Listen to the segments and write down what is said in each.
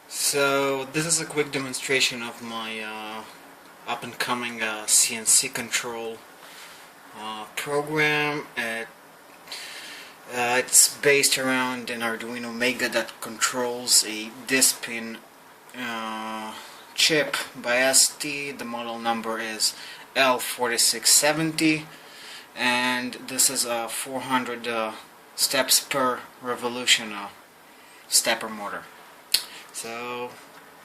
So this is a quick demonstration of my up-and-coming CNC control program. It's based around an Arduino Mega that controls a D-spin chip by ST. The model number is L6470, and this is a 400 steps per revolution stepper motor. So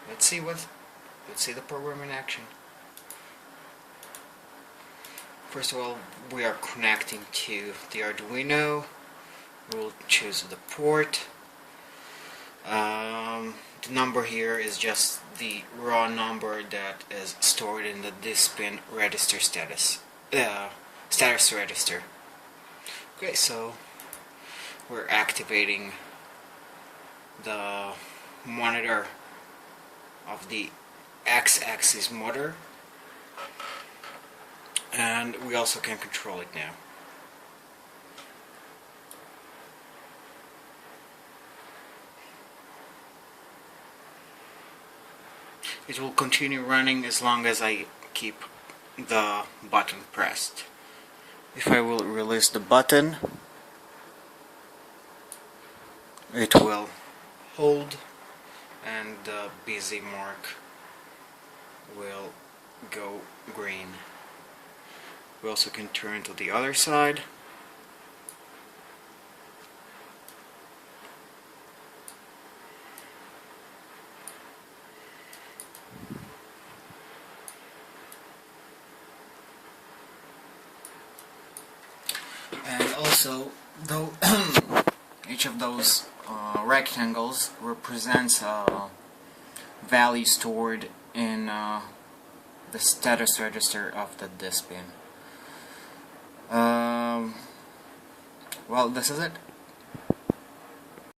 let's see the program in action. First of all, we are connecting to the Arduino. We'll choose the port. The number here is just the raw number that is stored in the D-spin register status register. Okay, so we're activating the monitor of the X-axis motor, and we also can control it now. It will continue running as long as I keep the button pressed. If I will release the button, it will hold and the busy mark will go green. We also can turn to the other side. And also, though each of those rectangles represents a value stored in the status register of the D-spin. Well, this is it.